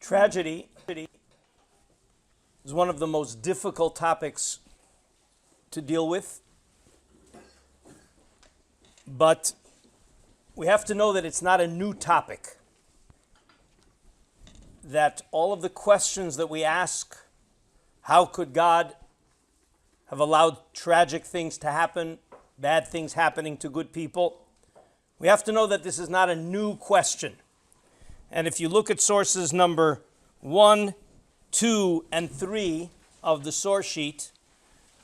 Tragedy is one of the most difficult topics to deal with, but we have to know that it's not a new topic, that all of the questions that we ask, how could God have allowed tragic things to happen, bad things happening to good people, we have to know that this is not a new question. And if you look at sources number 1, 2, and 3 of the source sheet,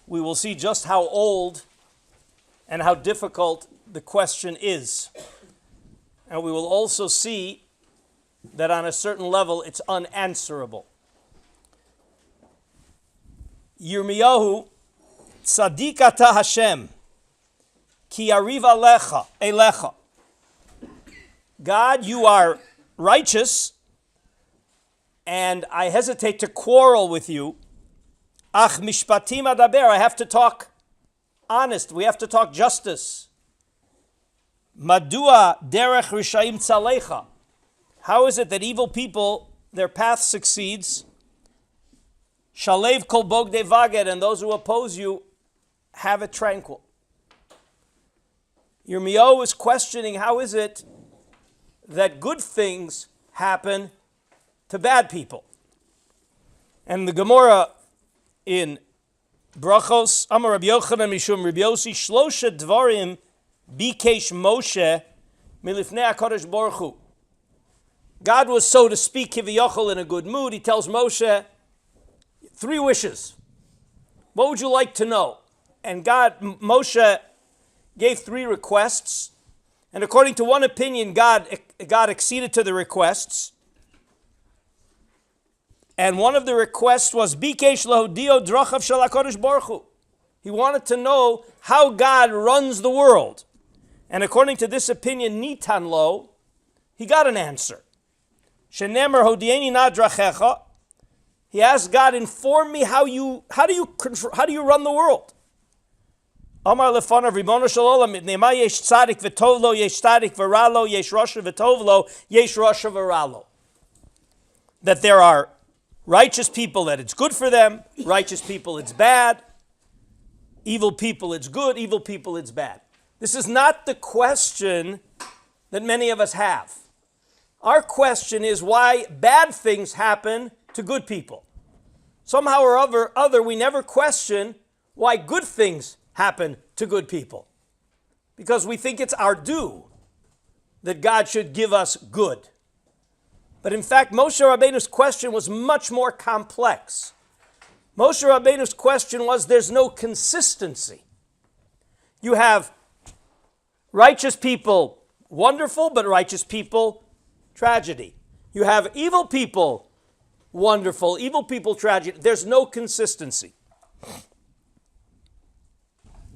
we will see just how old and how difficult the question is. And we will also see that on a certain level it's unanswerable. Yirmiyahu, Tzadik ata Hashem, ki yariv elecha. God, you are righteous, and I hesitate to quarrel with you. Ach mishpatim adaber, I have to talk honest. We have to talk justice. Madua derech rishayim tzalecha. How is it that evil people, their path succeeds? Shalev kol bogdei vaged, and those who oppose you have it tranquil. Yirmiyahu is questioning, how is it that good things happen to bad people? And the Gomorrah in Brachos, Amar Rabbi Yochanan Mishum Rabbi Yossi, Shlosha Dvarim Bikesh Moshe Milifnei HaKadosh Baruch Hu. God was, so to speak, kiviyachol, in a good mood. He tells Moshe, 3 wishes. What would you like to know? And Moshe gave 3 requests. And according to one opinion, God acceded to the requests. And one of the requests was, Bikesh lahodio drachav shel HaKadosh Baruch Hu. He wanted to know how God runs the world. And according to this opinion, nitan lo, he got an answer. Shenemer hodieni na drachecha. He asked God, inform me how do you run the world? Amar lefanav Ribono shel olam nema yesh tzadik v'tov lo, yesh tzadik v'ra lo, yesh rasha v'tov lo, yesh rasha v'ra lo. That there are righteous people that it's good for them, righteous people it's bad, evil people it's good, evil people it's bad. This is not the question that many of us have. Our question is why bad things happen to good people. Somehow or other, we never question why good things happen to good people, because we think it's our due that God should give us good. But in fact, Moshe Rabbeinu's question was much more complex. Moshe Rabbeinu's question was, there's no consistency. You have righteous people, wonderful, but righteous people, tragedy. You have evil people, wonderful, evil people, tragedy. There's no consistency.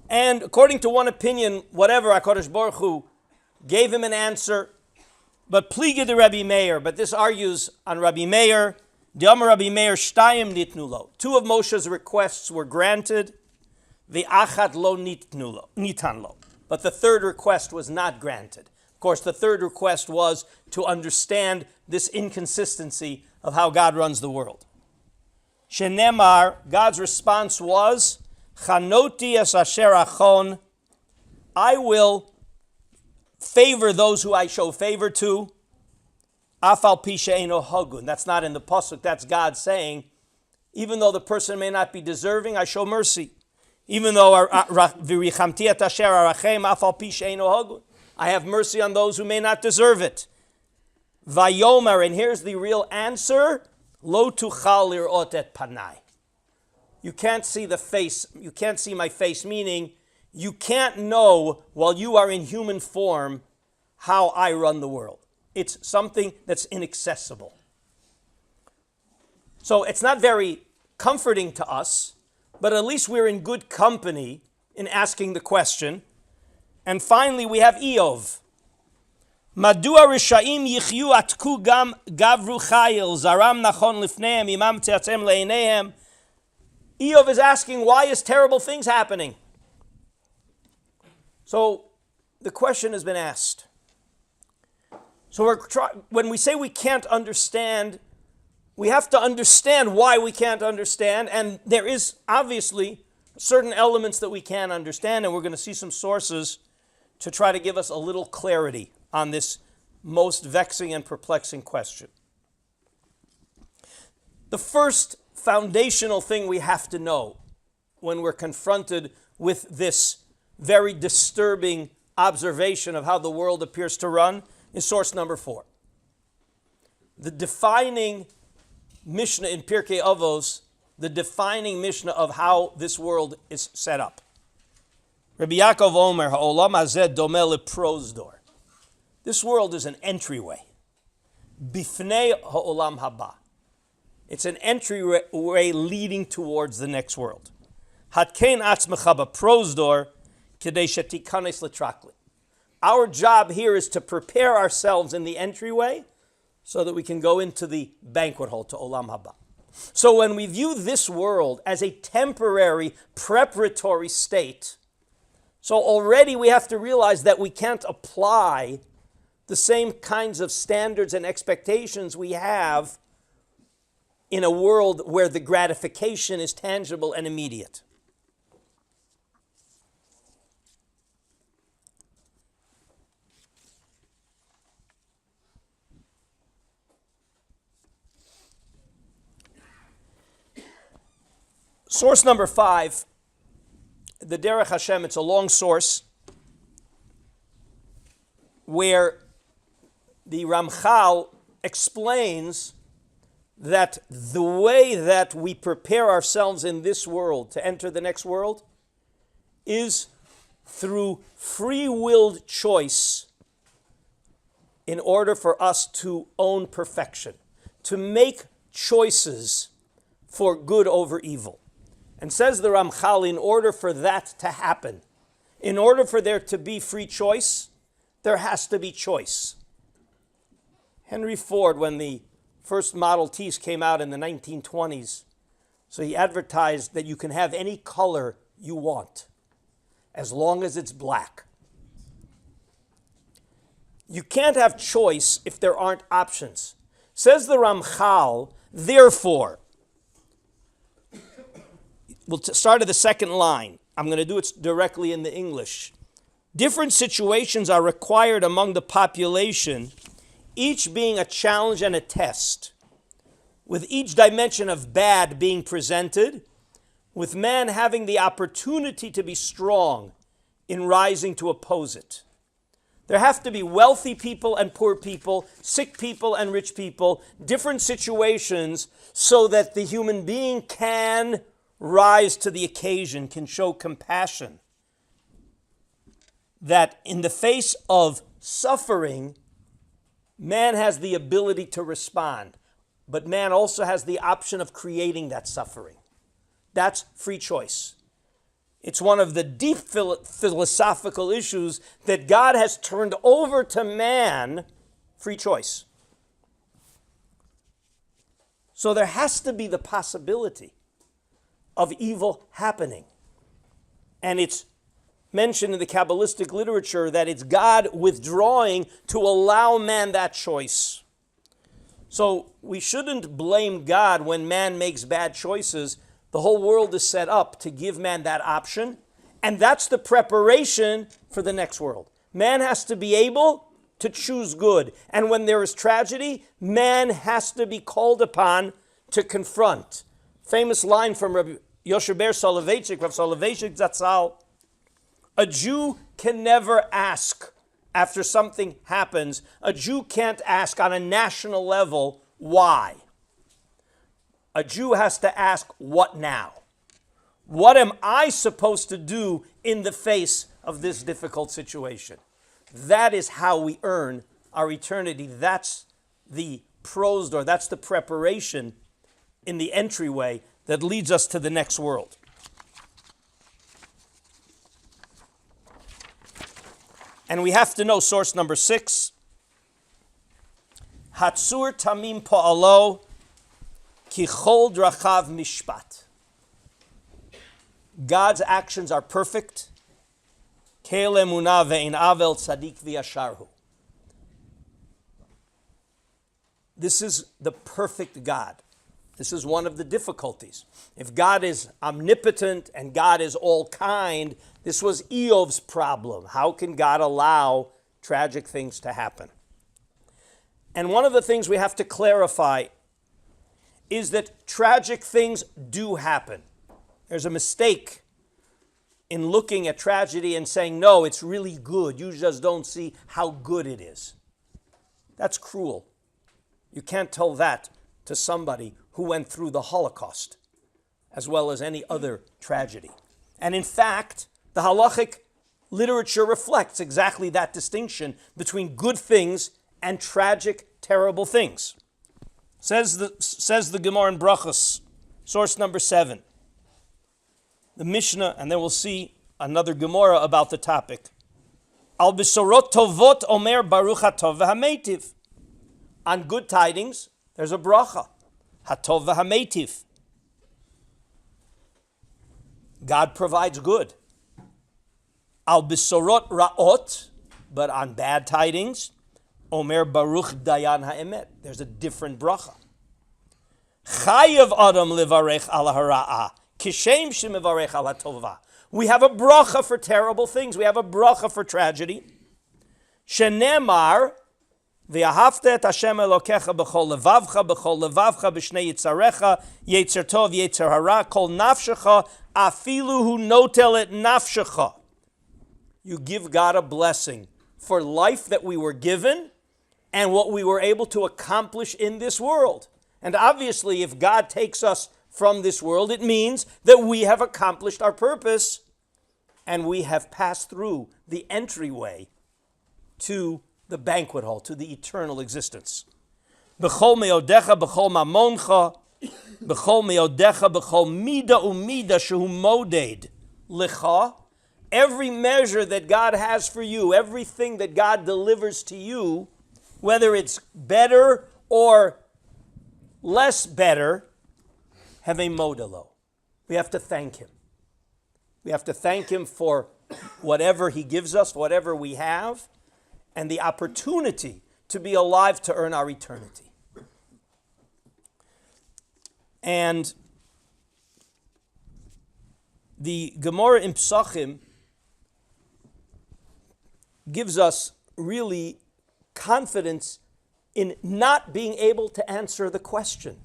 And according to one opinion, whatever, HaKadosh Baruch Hu gave him an answer, but pliga the Rabbi Meir, but this argues on Rabbi Meir, D'amar Rabbi Meir shtayim nitnu lo. 2 of Moshe's requests were granted, the achad lo nitan lo. But the 3rd request was not granted. Of course, the 3rd request was to understand this inconsistency of how God runs the world. Shenemar, God's response was, Chanoti es asher achon, I will favor those who I show favor to. Afal pi she'eino hagun. That's not in the pasuk. That's God saying, even though the person may not be deserving, I show mercy. Even though v'richamti et asher arachem afal pi she'eino hagun, I have mercy on those who may not deserve it. Vayomer, and here's the real answer: Lo tuchal lirot et panai. You can't see the face. You can't see my face, meaning you can't know while you are in human form how I run the world. It's something that's inaccessible. So it's not very comforting to us, but at least we're in good company in asking the question. And finally, we have Eov. Madua rishaim yichyu atku gam gavru chayil zaram nachon lifneim imam teatzem leineihem. Eov is asking, why is terrible things happening? So the question has been asked. So when we say we can't understand we have to understand why we can't understand, and there is obviously certain elements that we can't understand, and we're going to see some sources to try to give us a little clarity on this most vexing and perplexing question. The first foundational thing we have to know when we're confronted with this very disturbing observation of how the world appears to run is source number 4. The defining Mishnah in Pirkei Avos, the defining Mishnah of how this world is set up. Rabbi Yaakov Omer, ha'olam hazeh domeh leprosdor. This world is an entryway. Bifnei ha'olam haba. It's an entryway leading towards the next world. Hatkein atzmecha b'prosdor kedei shetikanes letrakli. Our job here is to prepare ourselves in the entryway so that we can go into the banquet hall, to Olam Haba. So when we view this world as a temporary preparatory state, so already we have to realize that we can't apply the same kinds of standards and expectations we have in a world where the gratification is tangible and immediate. Source number 5, the Derech Hashem, it's a long source where the Ramchal explains that the way that we prepare ourselves in this world to enter the next world is through free-willed choice in order for us to own perfection, to make choices for good over evil. And says the Ramchal, in order for that to happen, in order for there to be free choice, there has to be choice. Henry Ford, when the first Model Ts came out in the 1920s, so he advertised that you can have any color you want, as long as it's black. You can't have choice if there aren't options. Says the Ramchal, therefore, we'll start at the second line. I'm going to do it directly in the English. Different situations are required among the population, each being a challenge and a test, with each dimension of bad being presented, with man having the opportunity to be strong in rising to oppose it. There have to be wealthy people and poor people, sick people and rich people, different situations so that the human being can rise to the occasion, can show compassion. That in the face of suffering, man has the ability to respond, but man also has the option of creating that suffering. That's free choice. It's one of the deep philosophical issues that God has turned over to man, free choice. So there has to be the possibility of evil happening. And it's mentioned in the Kabbalistic literature that it's God withdrawing to allow man that choice. So we shouldn't blame God when man makes bad choices. The whole world is set up to give man that option, and that's the preparation for the next world. Man has to be able to choose good, and when there is tragedy, man has to be called upon to confront. Famous line from Rabbi Yosheber Soloveitchik, Rav Soloveitchik Zatzal, a Jew can never ask after something happens. A Jew can't ask on a national level, why? A Jew has to ask, what now? What am I supposed to do in the face of this difficult situation? That is how we earn our eternity. That's the prosdor, that's the preparation in the entryway that leads us to the next world. And we have to know source number 6. Hatzur tamim po'alo ki chol drachav mishpat. God's actions are perfect. Ke'el emunah ve'in avel tzadik v'yasharhu. This is the perfect God. This is one of the difficulties. If God is omnipotent and God is all kind, this was Eov's problem. How can God allow tragic things to happen? And one of the things we have to clarify is that tragic things do happen. There's a mistake in looking at tragedy and saying, no, it's really good. You just don't see how good it is. That's cruel. You can't tell that to somebody who went through the Holocaust, as well as any other tragedy. And in fact, the halachic literature reflects exactly that distinction between good things and tragic, terrible things. Says the Gemara in Brachos, source number 7. The Mishnah, and then we'll see another Gomorrah about the topic. Al besorot tovot omer baruch hatov v'hameitiv. On good tidings, there's a bracha. Hatov v'hameitiv. God provides good. Al besorot ra'ot, but on bad tidings, omer baruch dayan ha'emet. There's a different bracha. Chayav adam livarech al hara'ah. Kishem shemivarech al hatova. We have a bracha for terrible things. We have a bracha for tragedy. Shenemar v'ahavta et Hashem Elokecha b'chol levavcha b'shnei yitzarecha yetzer tov yetzer hara kol nafshecha afilu hu notel et nafshecha. You give God a blessing for life that we were given and what we were able to accomplish in this world. And obviously, if God takes us from this world, it means that we have accomplished our purpose and we have passed through the entryway to the banquet hall, to the eternal existence. B'chol meodecha, b'chol mamoncha, b'chol meodecha, b'chol mida umida shehu moded licha. Every measure that God has for you, everything that God delivers to you, whether it's better or less better, have a modelo. We have to thank Him. We have to thank Him for whatever He gives us, whatever we have, and the opportunity to be alive to earn our eternity. And the Gomorrah in Psachim gives us really confidence in not being able to answer the question.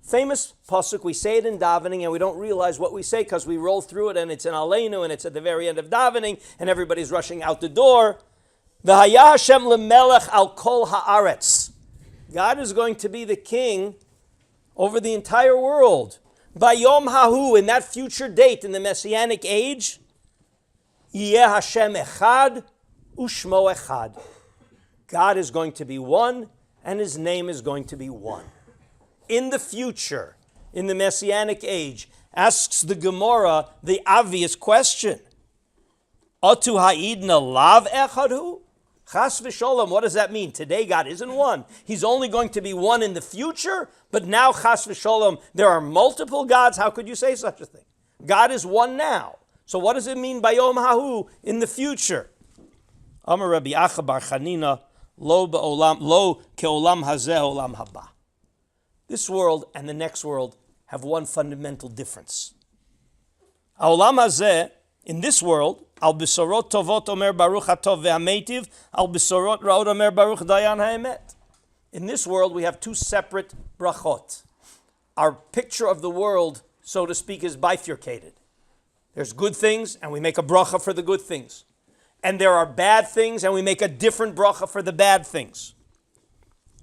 Famous pasuk, we say it in davening and we don't realize what we say because we roll through it and it's in Aleinu and it's at the very end of davening and everybody's rushing out the door. V'haya Hashem lemelech al kol haaretz. God is going to be the king over the entire world. Bayom hahu, in that future date, in the Messianic age, Yeh Hashem echad ushmo echad. God is going to be one and His name is going to be one. In the future, in the Messianic age, asks the Gomorrah the obvious question. Otu ha'idna lav echadu? Chas v'sholom, what does that mean? Today God isn't one. He's only going to be one in the future, but now chas v'sholom, there are multiple gods. How could you say such a thing? God is one now. So what does it mean by Yom Hahu in the future? Amar Rabbi Acha bar Chanina, lo ke'olam hazeh olam haba. This world and the next world have one fundamental difference. Ha'olam hazeh, in this world, al besorot tovot omer baruch hatov ve'hameitiv, al besorot ra'ot omer baruch dayan ha'emet. In this world, we have two separate brachot. Our picture of the world, so to speak, is bifurcated. There's good things, and we make a bracha for the good things. And there are bad things, and we make a different bracha for the bad things.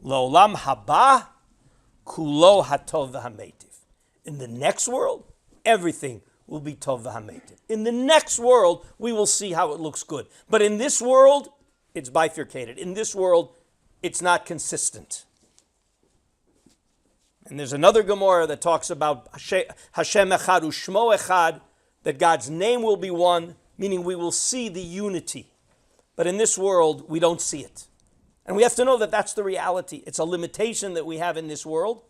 La'olam haba, kulo hatov v'hameitiv. In the next world, everything will be tov v'hameitiv. In the next world, we will see how it looks good. But in this world, it's bifurcated. In this world, it's not consistent. And there's another Gomorrah that talks about Hashem echad u'shmo echad, that God's name will be one, meaning we will see the unity. But in this world, we don't see it. And we have to know that that's the reality. It's a limitation that we have in this world.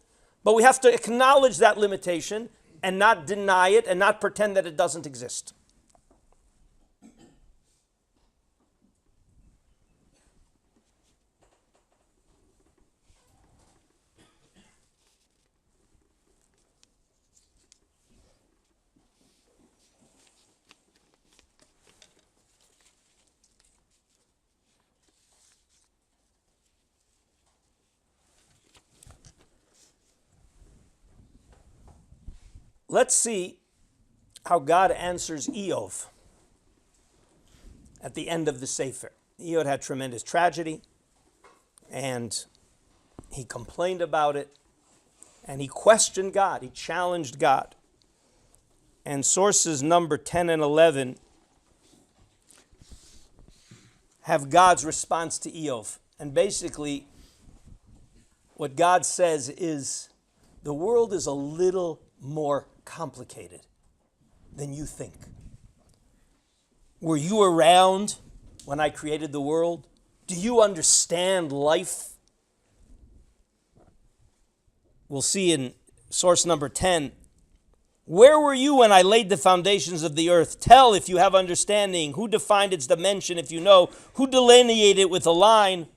But we have to acknowledge that limitation and not deny it and not pretend that it doesn't exist. Let's see how God answers Eov at the end of the Sefer. Eov had tremendous tragedy, and he complained about it, and he questioned God. He challenged God. And sources number 10 and 11 have God's response to Eov. And basically, what God says is, the world is a little more complicated than you think. Were you around when I created the world? Do you understand life? We'll see in source number 10, where were you when I laid the foundations of the earth? Tell if you have understanding. Who defined its dimension if you know? Who delineated it with a line?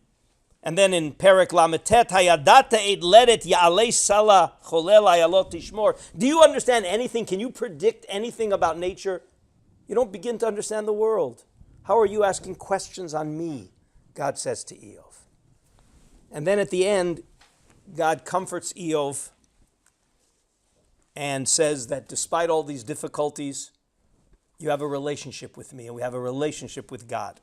And then in Perek Lametet, Hayadata Eid Leret Ya'alei Sala Cholel Ayalot Tishmor. Do you understand anything? Can you predict anything about nature? You don't begin to understand the world. How are you asking questions on me? God says to Eov. And then at the end, God comforts Eov and says that despite all these difficulties, you have a relationship with me, and we have a relationship with God.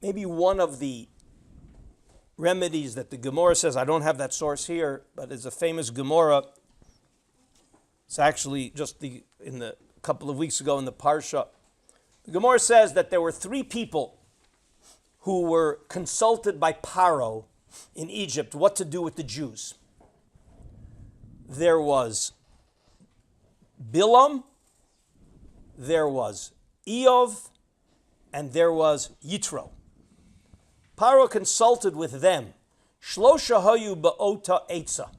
Maybe one of the remedies that the Gomorrah says, I don't have that source here, but it's a famous Gomorrah. It's actually just in the couple of weeks ago in the Parsha. The Gomorrah says that there were 3 people who were consulted by Paro in Egypt what to do with the Jews. There was Bilam, there was Eov, and there was Yitro. Paro consulted with them. Shlosha hayu ba'ota etza.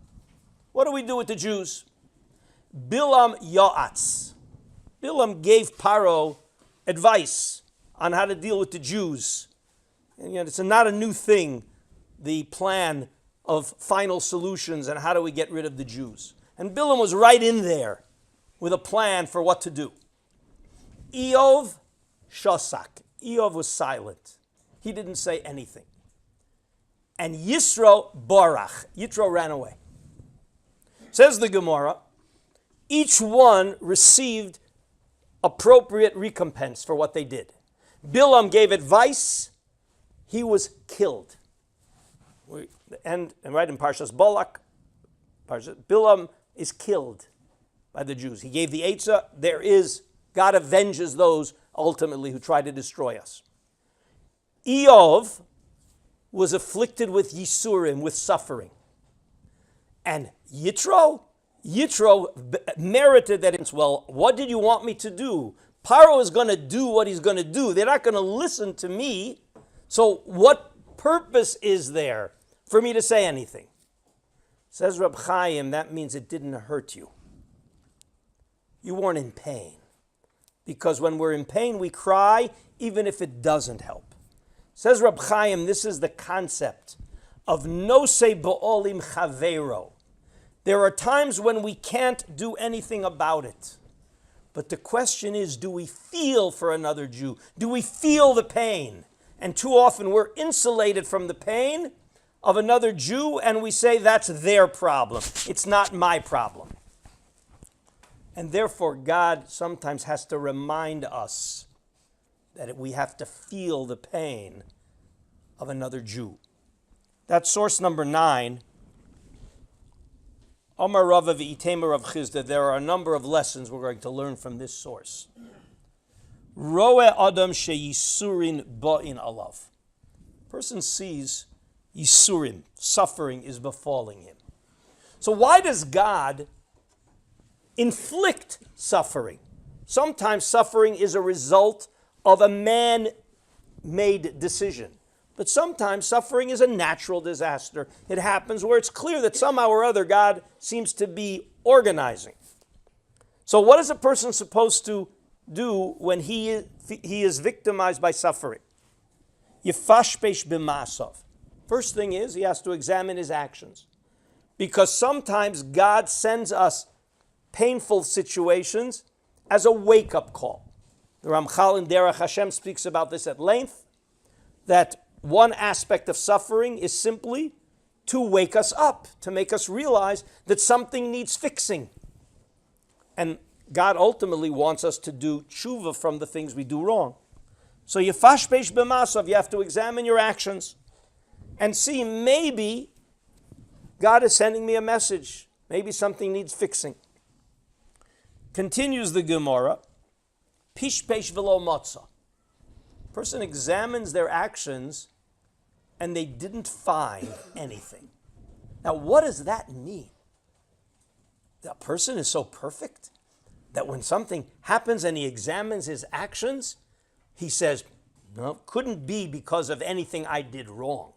What do we do with the Jews? Bilam ya'atz. Bilam gave Paro advice on how to deal with the Jews. And yet it's not a new thing, the plan of final solutions and how do we get rid of the Jews. And Bilam was right in there with a plan for what to do. Eov shosak. Eov was silent. He didn't say anything. And Yisro barach. Yitro ran away. Says the Gemara, each one received appropriate recompense for what they did. Bilam gave advice. He was killed. And right in Parshas Balak, Bilam is killed by the Jews. He gave the Eitzah. God avenges those ultimately who try to destroy us. Eov was afflicted with Yisurim, with suffering. And Yitro merited that. Well, what did you want me to do? Paro is going to do what he's going to do. They're not going to listen to me. So what purpose is there for me to say anything? Says Reb Chaim, that means it didn't hurt you. You weren't in pain. Because when we're in pain, we cry, even if it doesn't help. Says Reb Chaim, this is the concept of nosei bo'olim chavero. There are times when we can't do anything about it. But the question is, do we feel for another Jew? Do we feel the pain? And too often we're insulated from the pain of another Jew and we say that's their problem. It's not my problem. And therefore God sometimes has to remind us that we have to feel the pain of another Jew. That's source number 9. Omar Rava v'itema Rav Chizda. There are a number of lessons we're going to learn from this source. Roe Adam sheyisurin ba'in alav. Person sees yisurim, suffering is befalling him. So why does God inflict suffering? Sometimes suffering is a result of a man-made decision. But sometimes suffering is a natural disaster. It happens where it's clear that somehow or other God seems to be organizing. So what is a person supposed to do when he is victimized by suffering? Yifashpesh b'masav. First thing is he has to examine his actions. Because sometimes God sends us painful situations as a wake-up call. The Ramchal in Derech Hashem speaks about this at length, that one aspect of suffering is simply to wake us up, to make us realize that something needs fixing. And God ultimately wants us to do tshuva from the things we do wrong. So yefashpesh b'masav, you have to examine your actions and see, maybe God is sending me a message. Maybe something needs fixing. Continues the Gomorrah, pishpesh v'lo motza. Person examines their actions and they didn't find anything. Now, what does that mean? That person is so perfect that when something happens and he examines his actions, he says, no, couldn't be because of anything I did wrong.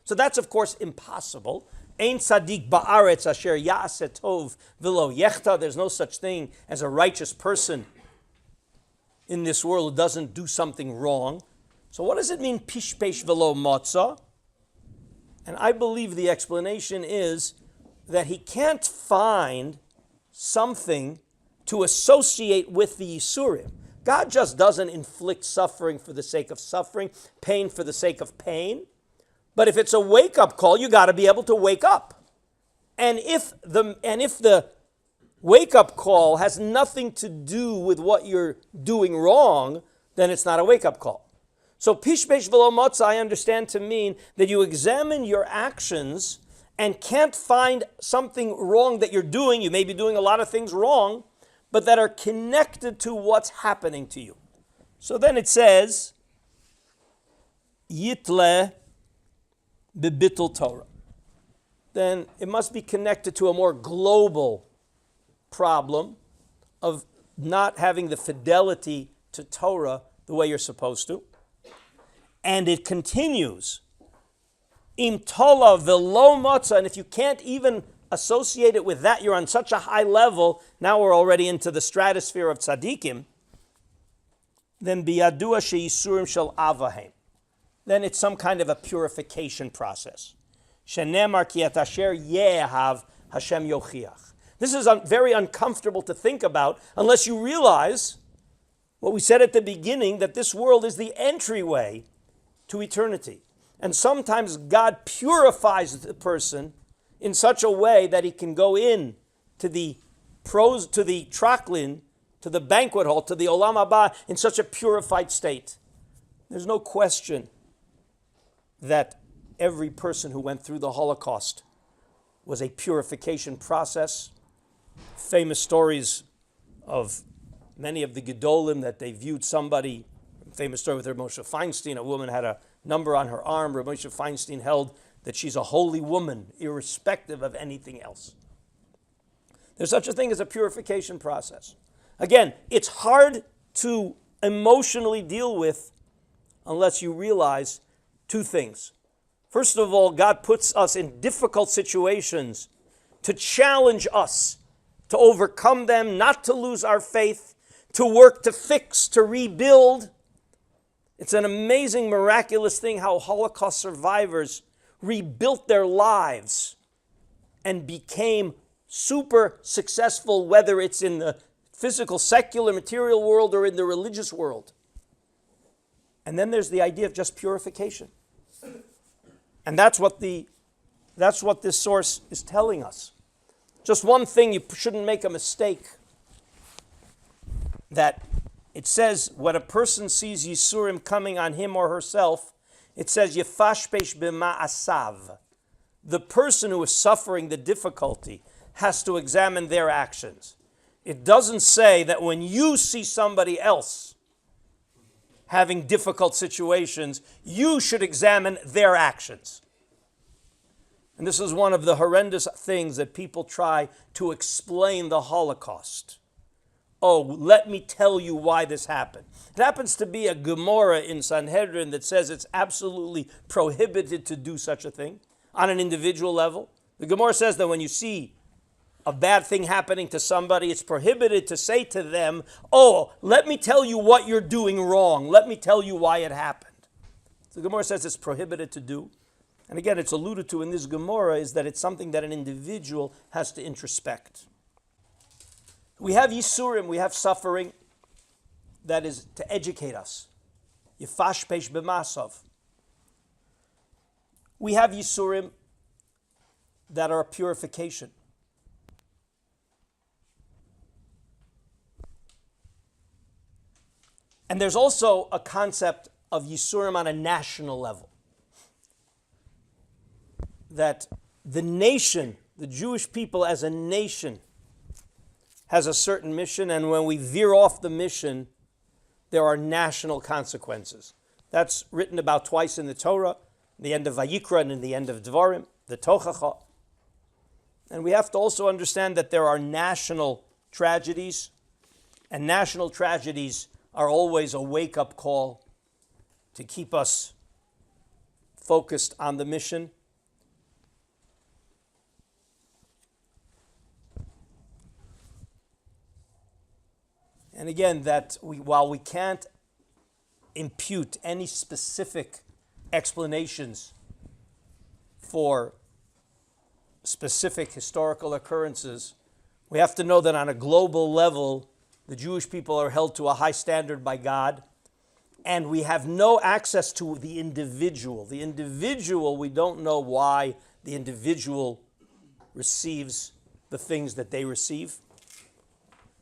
So that's, of course, impossible. Ein tzaddik ba'aretz asher ya'aseh tov v'lo yechta. There's no such thing as a righteous person in this world who doesn't do something wrong. So what does it mean, pishpesh v'lo motza? And I believe the explanation is that he can't find something to associate with the Yisurim. God just doesn't inflict suffering for the sake of suffering, pain for the sake of pain. But if it's a wake-up call, you got to be able to wake up. And if the wake-up call has nothing to do with what you're doing wrong, then it's not a wake-up call. So pishpesh v'lo motza I understand to mean that you examine your actions and can't find something wrong that you're doing. You may be doing a lot of things wrong, but that are connected to what's happening to you. So then it says, yitle b'bittul Torah. Then it must be connected to a more global problem of not having the fidelity to Torah the way you're supposed to. And it continues, im tola v'lo motza, and if you can't even associate it with that, you're on such a high level, now we're already into the stratosphere of tzaddikim, then biyadua she'yisurim shel avahem. Then it's some kind of a purification process. Shenemar ki et asher yehav Hashem yochiach. This is very uncomfortable to think about unless you realize what we said at the beginning, that this world is the entryway to eternity. And sometimes God purifies the person in such a way that he can go in to the traklin, to the banquet hall, to the olam haba in such a purified state. There's no question that every person who went through the Holocaust was a purification process. Famous stories of many of the Gedolim that they viewed somebody, famous story with Rabbi Moshe Feinstein, a woman had a number on her arm. Rabbi Moshe Feinstein held that she's a holy woman, irrespective of anything else. There's such a thing as a purification process. Again, it's hard to emotionally deal with unless you realize two things. First of all, God puts us in difficult situations to challenge us, to overcome them, not to lose our faith, to work to fix, to rebuild. It's an amazing, miraculous thing how Holocaust survivors rebuilt their lives and became super successful, whether it's in the physical, secular, material world or in the religious world. And then there's the idea of just purification. And that's what this source is telling us. Just one thing, you shouldn't make a mistake, that it says when a person sees Yisurim coming on him or herself, it says yefashpesh b'ma'asav. The person who is suffering the difficulty has to examine their actions. It doesn't say that when you see somebody else having difficult situations, you should examine their actions. And this is one of the horrendous things that people try to explain the Holocaust. Oh, let me tell you why this happened. It happens to be a Gomorrah in Sanhedrin that says it's absolutely prohibited to do such a thing on an individual level. The Gomorrah says that when you see a bad thing happening to somebody, it's prohibited to say to them, oh, let me tell you what you're doing wrong. Let me tell you why it happened. So the Gomorrah says it's prohibited to do. And again, it's alluded to in this Gomorrah is that it's something that an individual has to introspect. We have Yisurim, we have suffering that is to educate us. Yefashpesh b'masav. We have Yisurim that are a purification. And there's also a concept of Yisurim on a national level. That the nation, the Jewish people as a nation, has a certain mission, and when we veer off the mission, there are national consequences. That's written about twice in the Torah, the end of Vayikra and in the end of Dvarim, the Tochacha. And we have to also understand that there are national tragedies, and national tragedies are always a wake-up call to keep us focused on the mission. And again, that while we can't impute any specific explanations for specific historical occurrences, we have to know that on a global level, the Jewish people are held to a high standard by God, and we have no access to the individual. The individual, we don't know why the individual receives the things that they receive.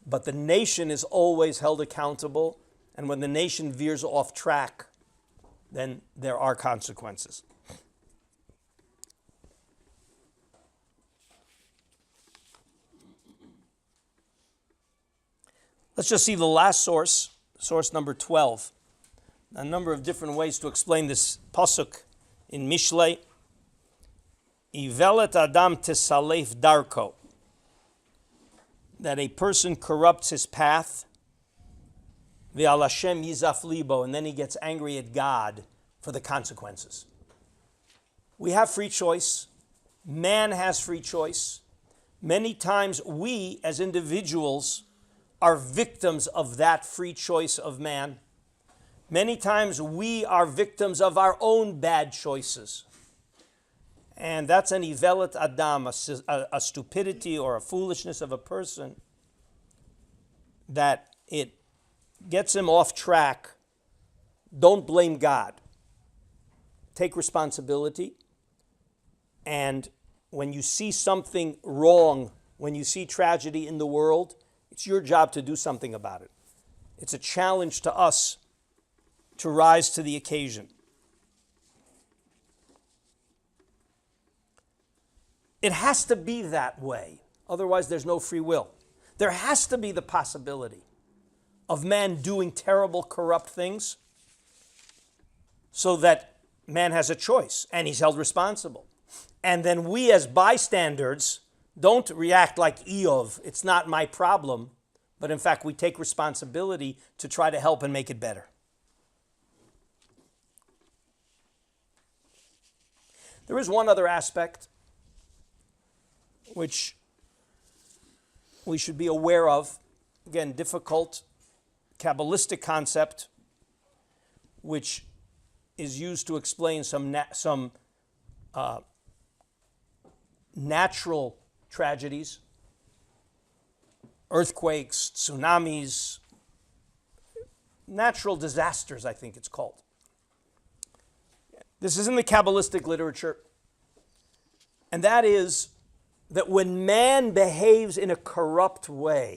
But the nation is always held accountable, and when the nation veers off track, then there are consequences. Let's just see the last source, source number 12. A number of different ways to explain this pasuk in Mishlei. Ivelet Adam Tisalef Darko. That a person corrupts his path, Ve'al Hashem Yizaf Libo, and then he gets angry at God for the consequences. We have free choice. Man has free choice. Many times we, as individuals, are victims of that free choice of man. Many times we are victims of our own bad choices. And that's an ivelet adam, a stupidity or a foolishness of a person that it gets him off track. Don't blame God. Take responsibility. And when you see something wrong, when you see tragedy in the world, it's your job to do something about it. It's a challenge to us to rise to the occasion. It has to be that way. Otherwise, there's no free will. There has to be the possibility of man doing terrible, corrupt things so that man has a choice and he's held responsible. And then we as bystanders don't react like Eov, it's not my problem, but in fact we take responsibility to try to help and make it better. There is one other aspect which we should be aware of. Again, difficult Kabbalistic concept, which is used to explain some natural tragedies, earthquakes, tsunamis, natural disasters, I think it's called. This is in the Kabbalistic literature, and that is that when man behaves in a corrupt way,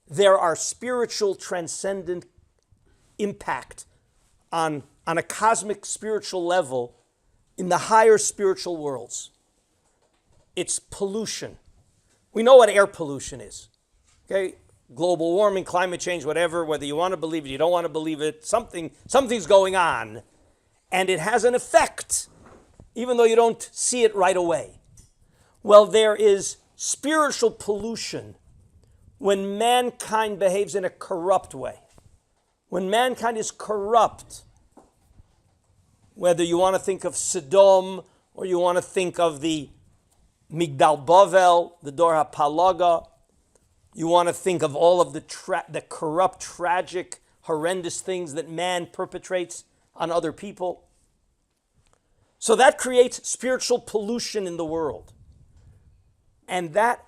there are spiritual transcendent impact on a cosmic spiritual level in the higher spiritual worlds. It's pollution. We know what air pollution is. Okay? Global warming, climate change, whatever, whether you want to believe it, you don't want to believe it, something's going on. And it has an effect, even though you don't see it right away. Well, there is spiritual pollution when mankind behaves in a corrupt way. When mankind is corrupt, whether you want to think of Sodom or you want to think of the Migdal Bavel, the Dor HaPalaga, you want to think of all of the corrupt, tragic, horrendous things that man perpetrates on other people. So that creates spiritual pollution in the world. And that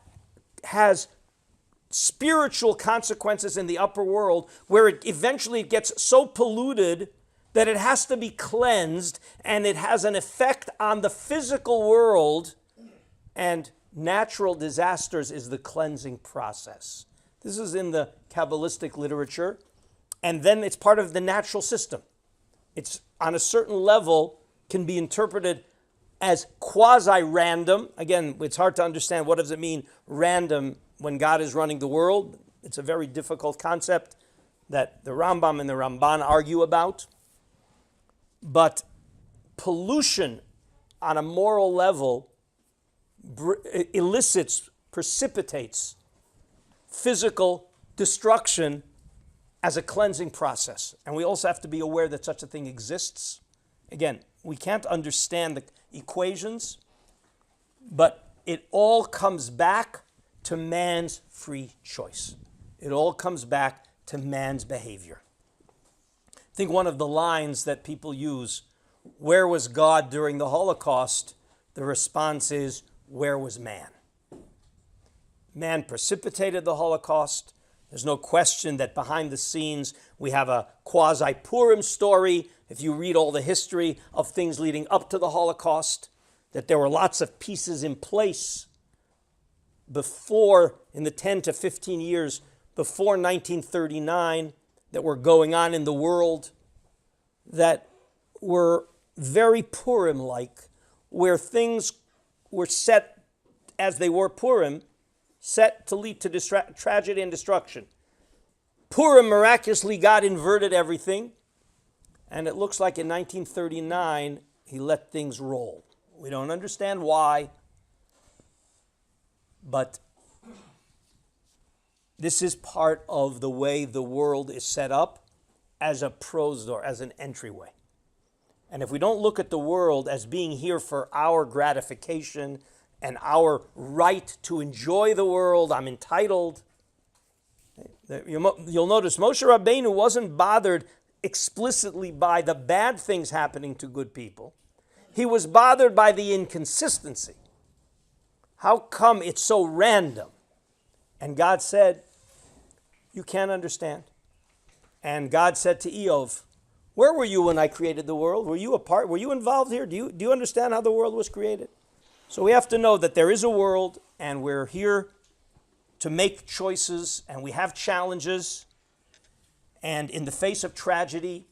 has spiritual consequences in the upper world where it eventually gets so polluted that it has to be cleansed, and it has an effect on the physical world And natural disasters is the cleansing process. This is in the Kabbalistic literature. And then it's part of the natural system. It's on a certain level can be interpreted as quasi-random. Again, it's hard to understand what does it mean random when God is running the world. It's a very difficult concept that the Rambam and the Ramban argue about. But pollution on a moral level precipitates physical destruction as a cleansing process. And we also have to be aware that such a thing exists. Again, we can't understand the equations, but it all comes back to man's free choice. It all comes back to man's behavior. I think one of the lines that people use, where was God during the Holocaust? The response is, where was man? Man precipitated the Holocaust. There's no question that behind the scenes we have a quasi-Purim story. If you read all the history of things leading up to the Holocaust, that there were lots of pieces in place before, in the 10 to 15 years before 1939, that were going on in the world that were very Purim-like, where things were set as they were Purim, set to lead to tragedy and destruction. Purim, miraculously, God inverted everything, and it looks like in 1939, he let things roll. We don't understand why, but this is part of the way the world is set up as a prose door, as an entryway. And if we don't look at the world as being here for our gratification and our right to enjoy the world, I'm entitled. You'll notice Moshe Rabbeinu wasn't bothered explicitly by the bad things happening to good people. He was bothered by the inconsistency. How come it's so random? And God said, you can't understand. And God said to Eov, where were you when I created the world? Were you a part? Were you involved here? Do you understand how the world was created? So we have to know that there is a world, and we're here to make choices, and we have challenges. And in the face of tragedy,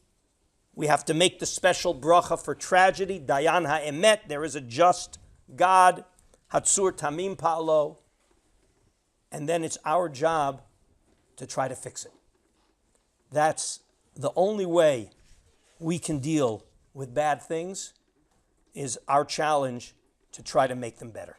we have to make the special bracha for tragedy. Dayan ha'emet, there is a just God. Hatzur tamim pa'alo. And then it's our job to try to fix it. That's the only way we can deal with bad things, is our challenge to try to make them better.